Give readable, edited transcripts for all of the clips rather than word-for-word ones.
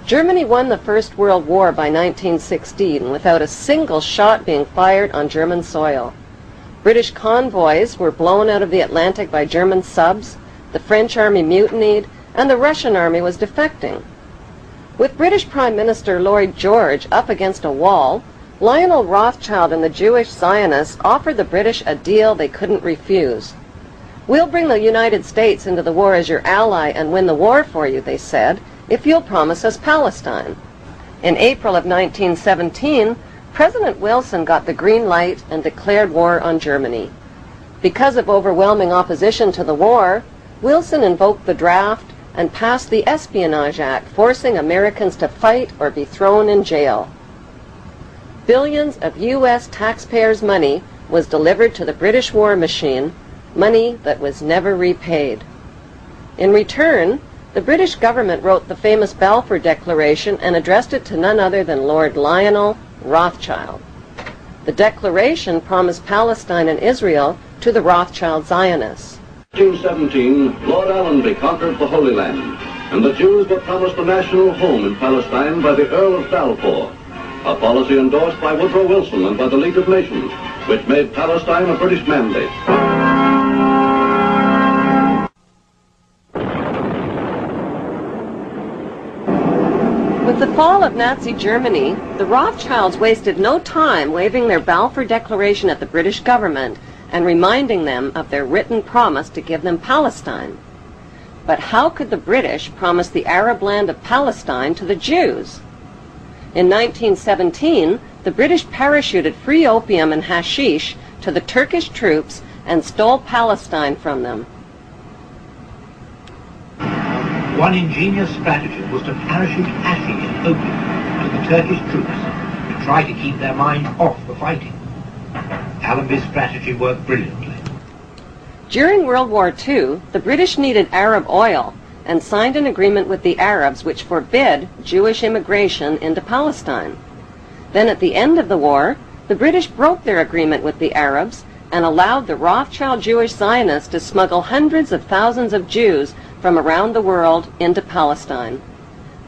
Germany won the First World War by 1916 without a single shot being fired on German soil. British convoys were blown out of the Atlantic by German subs, the French army mutinied, and the Russian army was defecting. With British Prime Minister Lloyd George up against a wall, Lionel Rothschild and the Jewish Zionists offered the British a deal they couldn't refuse. "We'll bring the United States into the war as your ally and win the war for you," they said, "if you'll promise us Palestine." In April of 1917, President Wilson got the green light and declared war on Germany. Because of overwhelming opposition to the war, Wilson invoked the draft and passed the Espionage Act, forcing Americans to fight or be thrown in jail. Billions of U.S. taxpayers' money was delivered to the British war machine, money that was never repaid. In return, the British government wrote the famous Balfour Declaration and addressed it to none other than Lord Lionel Rothschild. The declaration promised Palestine and Israel to the Rothschild Zionists. In 1917, Lord Allenby conquered the Holy Land, and the Jews were promised a national home in Palestine by the Earl of Balfour, a policy endorsed by Woodrow Wilson and by the League of Nations, which made Palestine a British mandate. With the fall of Nazi Germany, the Rothschilds wasted no time waving their Balfour Declaration at the British government and reminding them of their written promise to give them Palestine. But how could the British promise the Arab land of Palestine to the Jews? In 1917, the British parachuted free opium and hashish to the Turkish troops and stole Palestine from them. One ingenious strategy was to parachute hashish and opium to the Turkish troops to try to keep their mind off the fighting. Allenby's strategy worked brilliantly. During World War II, the British needed Arab oil and signed an agreement with the Arabs which forbid Jewish immigration into Palestine. Then at the end of the war, the British broke their agreement with the Arabs and allowed the Rothschild Jewish Zionists to smuggle hundreds of thousands of Jews from around the world into Palestine.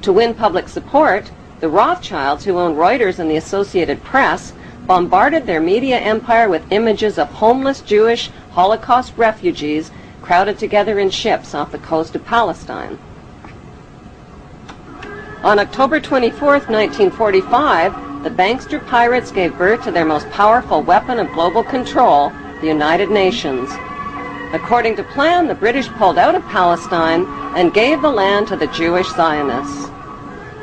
To win public support, the Rothschilds, who owned Reuters and the Associated Press, bombarded their media empire with images of homeless Jewish Holocaust refugees crowded together in ships off the coast of Palestine. On October 24, 1945, the bankster pirates gave birth to their most powerful weapon of global control, the United Nations. According to plan, the British pulled out of Palestine and gave the land to the Jewish Zionists.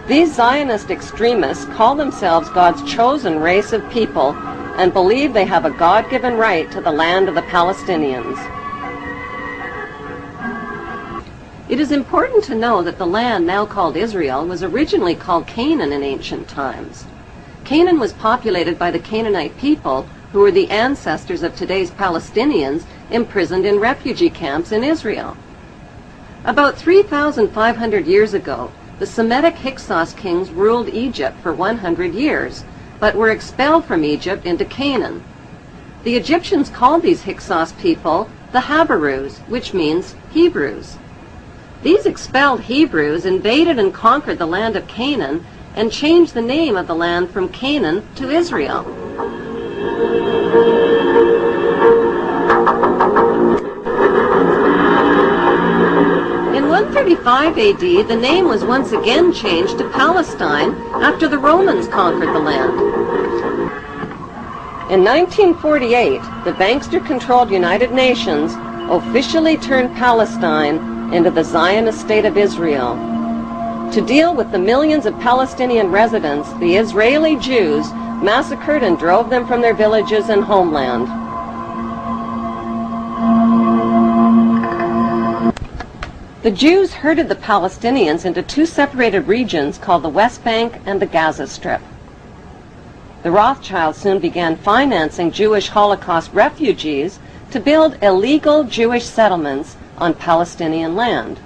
These Zionist extremists call themselves God's chosen race of people and believe they have a God-given right to the land of the Palestinians. It is important to know that the land now called Israel was originally called Canaan in ancient times. Canaan was populated by the Canaanite people, who were the ancestors of today's Palestinians imprisoned in refugee camps in Israel. About 3,500 years ago, the Semitic Hyksos kings ruled Egypt for 100 years, but were expelled from Egypt into Canaan. The Egyptians called these Hyksos people the Habarus, which means Hebrews. These expelled Hebrews invaded and conquered the land of Canaan and changed the name of the land from Canaan to Israel. In 135 AD, the name was once again changed to Palestine after the Romans conquered the land. In 1948, the bankster-controlled United Nations officially turned Palestine into the Zionist state of Israel. To deal with the millions of Palestinian residents, the Israeli Jews massacred and drove them from their villages and homeland. The Jews herded the Palestinians into two separated regions called the West Bank and the Gaza Strip. The Rothschilds soon began financing Jewish Holocaust refugees to build illegal Jewish settlements on Palestinian land.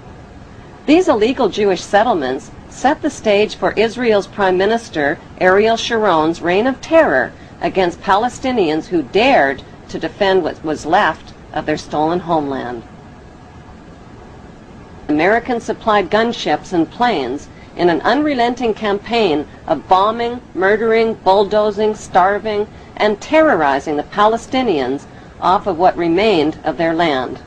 These illegal Jewish settlements set the stage for Israel's Prime Minister Ariel Sharon's reign of terror against Palestinians who dared to defend what was left of their stolen homeland. American-supplied gunships and planes in an unrelenting campaign of bombing, murdering, bulldozing, starving, and terrorizing the Palestinians off of what remained of their land.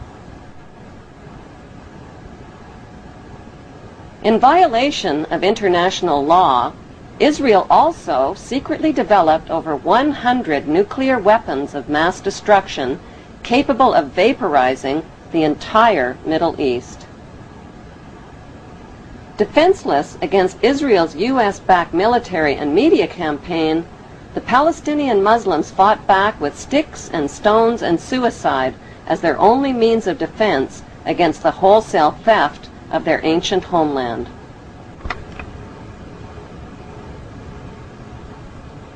In violation of international law, Israel also secretly developed over 100 nuclear weapons of mass destruction capable of vaporizing the entire Middle East. Defenseless against Israel's U.S.-backed military and media campaign, the Palestinian Muslims fought back with sticks and stones and suicide as their only means of defense against the wholesale theft of their ancient homeland.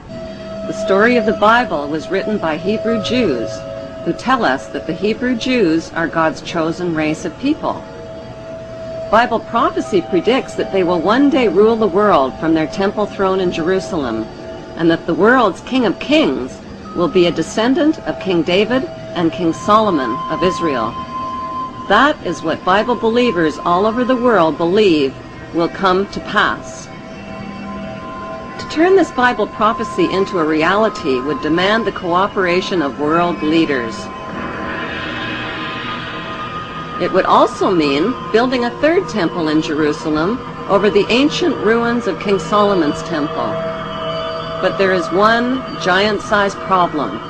The story of the Bible was written by Hebrew Jews, who tell us that the Hebrew Jews are God's chosen race of people. Bible prophecy predicts that they will one day rule the world from their temple throne in Jerusalem, and that the world's King of Kings will be a descendant of King David and King Solomon of Israel. That is what Bible believers all over the world believe will come to pass. To turn this Bible prophecy into a reality would demand the cooperation of world leaders. It would also mean building a third temple in Jerusalem over the ancient ruins of King Solomon's temple. But there is one giant-sized problem.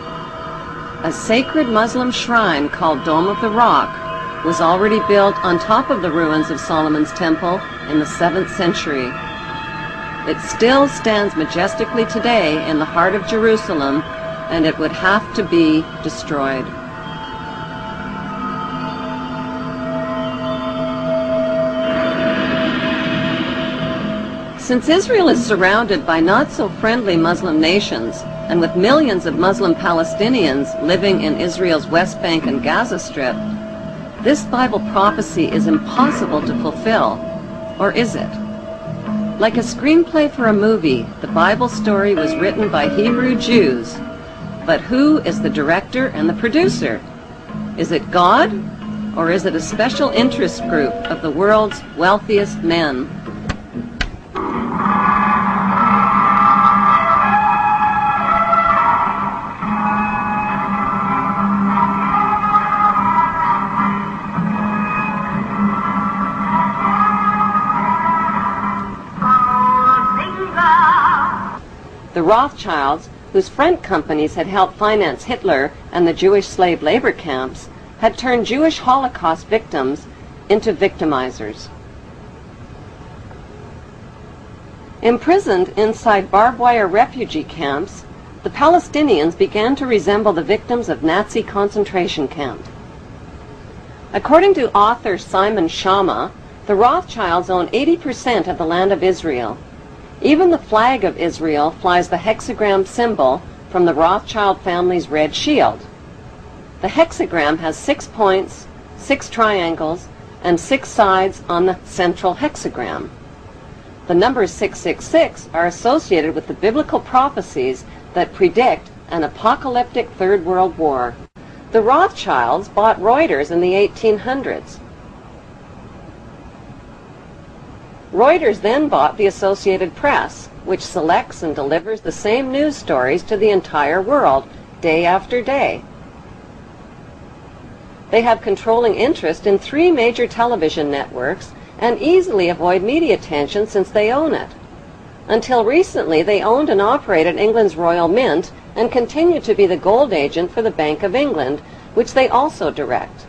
A sacred Muslim shrine called Dome of the Rock was already built on top of the ruins of Solomon's temple in the 7th century. It still stands majestically today in the heart of Jerusalem, and it would have to be destroyed. Since Israel is surrounded by not-so-friendly Muslim nations, and with millions of Muslim Palestinians living in Israel's West Bank and Gaza Strip, this Bible prophecy is impossible to fulfill. Or is it? Like a screenplay for a movie, the Bible story was written by Hebrew Jews. But who is the director and the producer? Is it God, or is it a special interest group of the world's wealthiest men? The Rothschilds, whose front companies had helped finance Hitler and the Jewish slave labor camps, had turned Jewish Holocaust victims into victimizers. Imprisoned inside barbed wire refugee camps, the Palestinians began to resemble the victims of Nazi concentration camps. According to author Simon Schama, the Rothschilds own 80% of the land of Israel. Even the flag of Israel flies the hexagram symbol from the Rothschild family's red shield. The hexagram has 6 points, 6 triangles, and 6 sides on the central hexagram. The numbers 666 are associated with the biblical prophecies that predict an apocalyptic Third World War. The Rothschilds bought Reuters in the 1800s. Reuters then bought the Associated Press, which selects and delivers the same news stories to the entire world, day after day. They have controlling interest in 3 major television networks and easily avoid media attention since they own it. Until recently, they owned and operated England's Royal Mint and continue to be the gold agent for the Bank of England, which they also direct.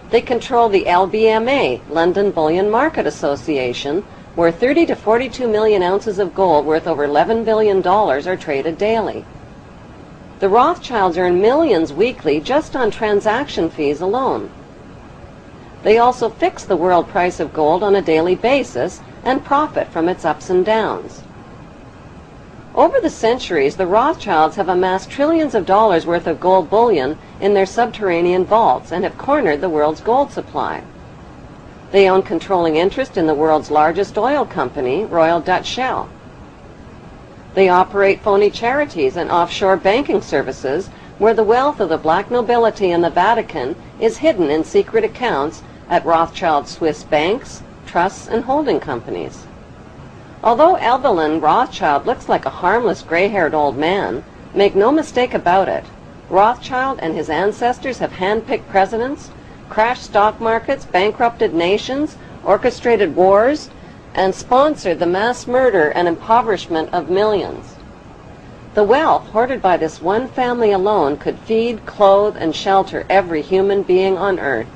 They control the LBMA, London Bullion Market Association, where 30 to 42 million ounces of gold worth over $11 billion are traded daily. The Rothschilds earn millions weekly just on transaction fees alone. They also fix the world price of gold on a daily basis and profit from its ups and downs. Over the centuries, the Rothschilds have amassed trillions of dollars worth of gold bullion in their subterranean vaults and have cornered the world's gold supply. They own controlling interest in the world's largest oil company, Royal Dutch Shell. They operate phony charities and offshore banking services where the wealth of the black nobility and the Vatican is hidden in secret accounts at Rothschild Swiss banks, trusts, and holding companies. Although Evelyn Rothschild looks like a harmless gray-haired old man, make no mistake about it, Rothschild and his ancestors have handpicked presidents, crashed stock markets, bankrupted nations, orchestrated wars, and sponsored the mass murder and impoverishment of millions. The wealth hoarded by this one family alone could feed, clothe, and shelter every human being on earth.